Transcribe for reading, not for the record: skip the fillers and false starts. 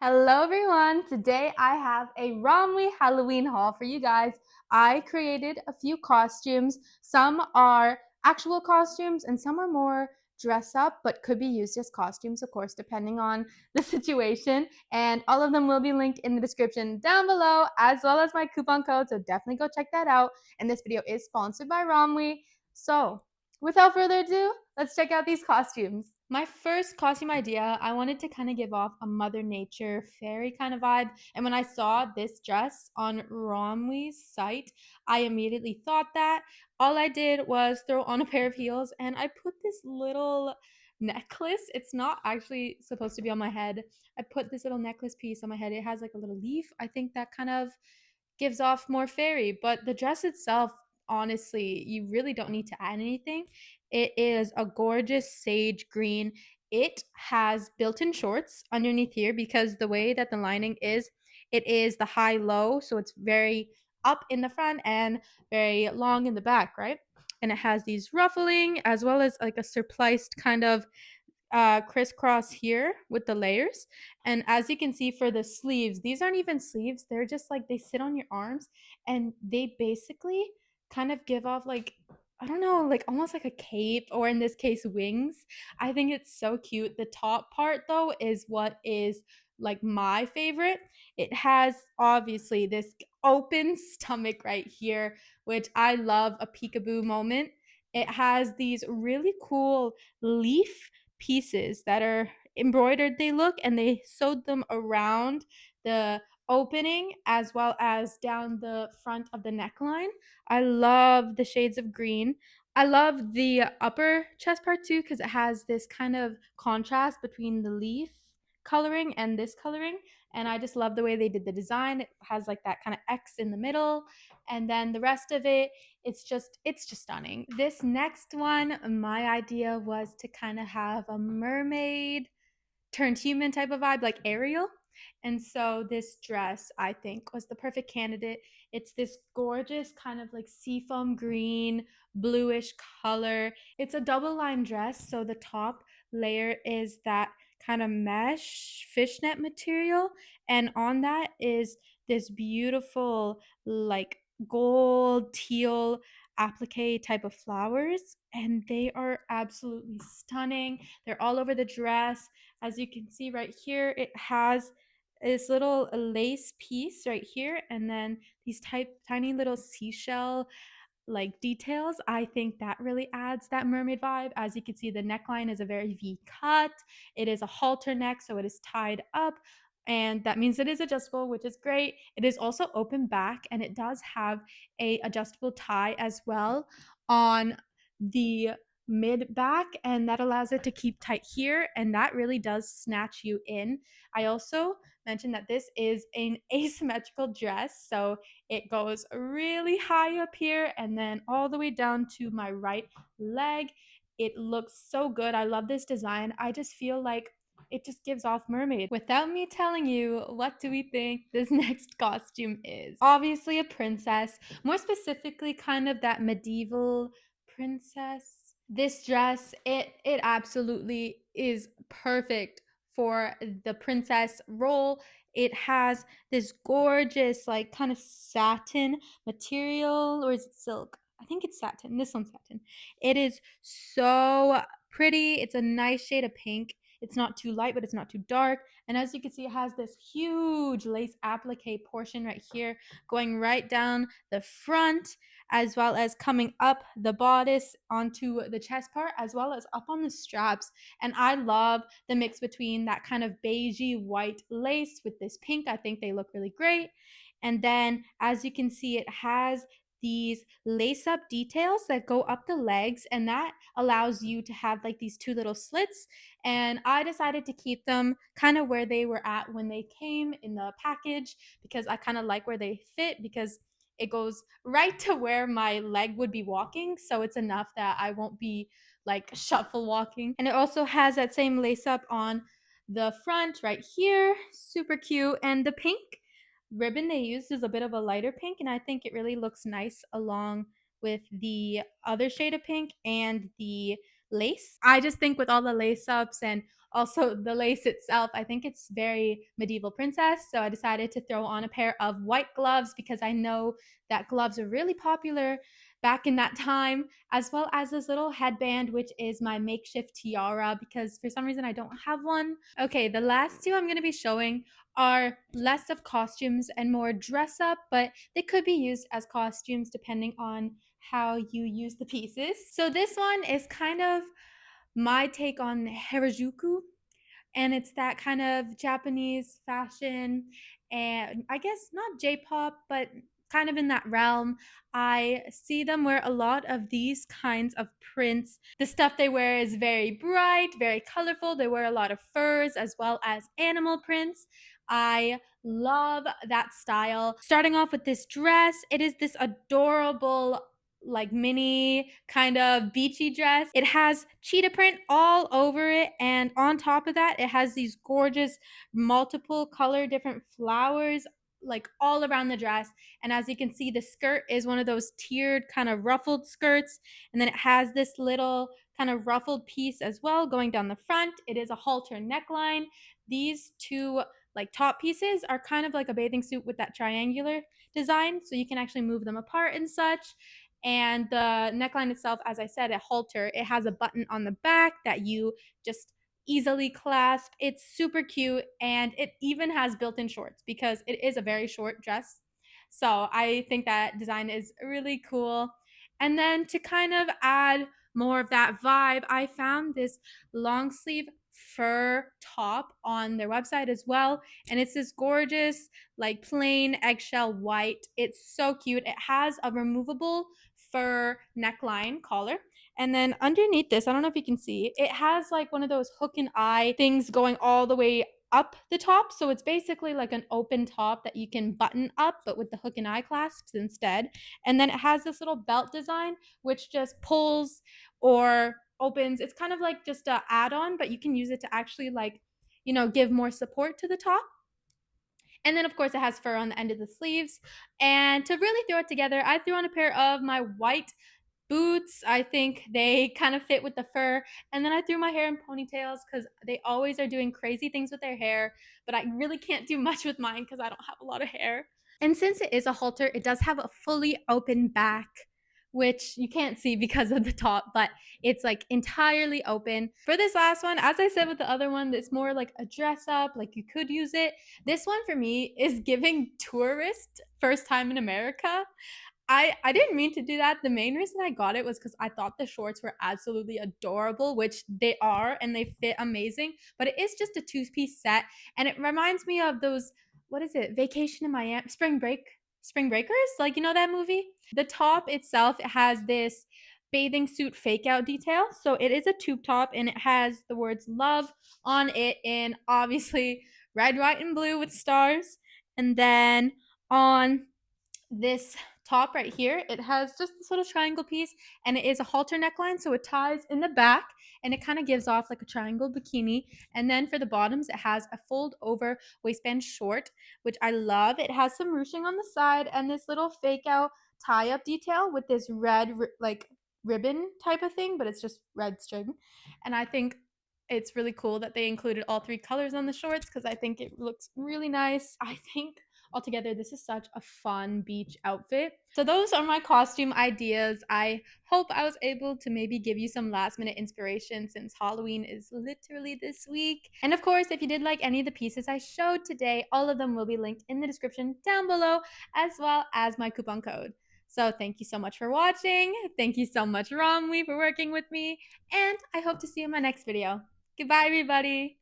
Hello everyone! Today I have a ROMWE Halloween haul for you guys. I created a few costumes. Some are actual costumes and some are more dress up but could be used as costumes, of course, depending on the situation. And all of them will be linked in the description down below, as well as my coupon code, so definitely go check that out. And this video is sponsored by ROMWE. So without further ado, let's check out these costumes. My first costume idea, I wanted to kind of give off a Mother Nature fairy kind of vibe. And when I saw this dress on ROMWE's site, I immediately thought that. All I did was throw on a pair of heels and I put this little necklace. It's not actually supposed to be on my head. I put this little necklace piece on my head. It has like a little leaf. I think that kind of gives off more fairy, but the dress itself, honestly, you really don't need to add anything. It is a gorgeous sage green. It has built-in shorts underneath here because the way that the lining is, it is the high low, so it's very up in the front and very long in the back, right? And it has these ruffling as well as like a surpliced kind of crisscross here with the layers. And as you can see for the sleeves, these aren't even sleeves. They're just like they sit on your arms and they basically kind of give off like, I don't know, like almost like a cape or in this case wings. I think it's so cute. The top part though is what is like my favorite. It has obviously this open stomach right here, which I love, a peekaboo moment. It has these really cool leaf pieces that are embroidered, they look, and they sewed them around the opening as well as down the front of the neckline. I love the shades of green. I love the upper chest part too because it has this kind of contrast between the leaf coloring and this coloring, and I just love the way they did the design. It has like that kind of X in the middle, and then the rest of it, it's just stunning. This next one, my idea was to kind of have a mermaid turned human type of vibe, like Ariel. And so this dress, I think, was the perfect candidate. It's this gorgeous kind of like seafoam green, bluish color. It's a double line dress, so the top layer is that kind of mesh fishnet material, and on that is this beautiful like gold teal applique type of flowers, and they are absolutely stunning. They're all over the dress. As you can see right here, it has this little lace piece right here, and then these tiny little seashell like details. I think that really adds that mermaid vibe. As you can see, the neckline is a very V cut. It is a halter neck, so it is tied up. And that means it is adjustable, which is great. It is also open back, and it does have a adjustable tie as well on the mid back, and that allows it to keep tight here, and that really does snatch you in. I also mentioned that this is an asymmetrical dress, so it goes really high up here and then all the way down to my right leg. It looks so good. I love this design. I just feel like it just gives off mermaid. Without me telling you, what do we think this next costume is? Obviously a princess, more specifically kind of that medieval princess. This dress, it absolutely is perfect for the princess role. It has this gorgeous like kind of satin material, or is it silk? I think it's satin. This one's satin. It is so pretty. It's a nice shade of pink. It's not too light, but it's not too dark. And as you can see, it has this huge lace applique portion right here going right down the front, as well as coming up the bodice onto the chest part, as well as up on the straps. And I love the mix between that kind of beigey white lace with this pink. I think they look really great. And then as you can see, it has these lace up details that go up the legs, and that allows you to have like these two little slits. And I decided to keep them kind of where they were at when they came in the package because I kind of like where they fit, because it goes right to where my leg would be walking, so it's enough that I won't be like shuffle walking. And it also has that same lace up on the front right here, super cute. And the pink ribbon they used is a bit of a lighter pink, and I think it really looks nice along with the other shade of pink and the lace. I just think with all the lace ups and also the lace itself, I think it's very medieval princess. So I decided to throw on a pair of white gloves because I know that gloves are really popular back in that time, as well as this little headband, which is my makeshift tiara because for some reason I don't have one. Okay, the last two I'm going to be showing are less of costumes and more dress up, but they could be used as costumes depending on how you use the pieces. So this one is kind of my take on Harajuku, and it's that kind of Japanese fashion, and I guess not J-pop, but kind of in that realm. I see them wear a lot of these kinds of prints. The stuff they wear is very bright, very colorful. They wear a lot of furs as well as animal prints. I love that style. Starting off with this dress, it is this adorable like mini kind of beachy dress. It has cheetah print all over it, and on top of that, it has these gorgeous multiple color different flowers like all around the dress. And as you can see, the skirt is one of those tiered kind of ruffled skirts, and then it has this little kind of ruffled piece as well going down the front. It is a halter neckline. These two like top pieces are kind of like a bathing suit with that triangular design, so you can actually move them apart and such. And the neckline itself, as I said, a halter, it has a button on the back that you just easily clasp. It's super cute, and it even has built-in shorts because it is a very short dress. So I think that design is really cool. And then to kind of add more of that vibe, I found this long sleeve fur top on their website as well, and it's this gorgeous like plain eggshell white. It's so cute. It has a removable fur neckline collar. And then underneath this, I don't know if you can see, it has like one of those hook and eye things going all the way up the top. So it's basically like an open top that you can button up, but with the hook and eye clasps instead. And then it has this little belt design, which just pulls or opens. It's kind of like just a add-on, but you can use it to actually like, give more support to the top. And then, of course, it has fur on the end of the sleeves. And to really throw it together, I threw on a pair of my white boots. I think they kind of fit with the fur. And then I threw my hair in ponytails because they always are doing crazy things with their hair. But I really can't do much with mine because I don't have a lot of hair. And since it is a halter, it does have a fully open back, which you can't see because of the top, but it's like entirely open. For this last one, as I said with the other one, it's more like a dress up, like you could use it. This one for me is giving tourist first time in America. I didn't mean to do that. The main reason I got it was because I thought the shorts were absolutely adorable, which they are, and they fit amazing. But it is just a two-piece set, and it reminds me of those, what is it? Vacation in Miami, Spring Breakers, like that movie. The top itself, it has this bathing suit fake out detail. So it is a tube top, and it has the words love on it in obviously red, white, and blue with stars. And then on this top right here, it has just this little triangle piece, and it is a halter neckline, so it ties in the back and it kind of gives off like a triangle bikini. And then for the bottoms, it has a fold over waistband short, which I love. It has some ruching on the side and this little fake out tie up detail with this red like ribbon type of thing, but it's just red string. And I think it's really cool that they included all three colors on the shorts because I think it looks really nice. I think altogether, this is such a fun beach outfit. So those are my costume ideas. I hope I was able to maybe give you some last minute inspiration since Halloween is literally this week. And of course, if you did like any of the pieces I showed today, all of them will be linked in the description down below, as well as my coupon code. So thank you so much for watching. Thank you so much, ROMWE, for working with me. And I hope to see you in my next video. Goodbye, everybody.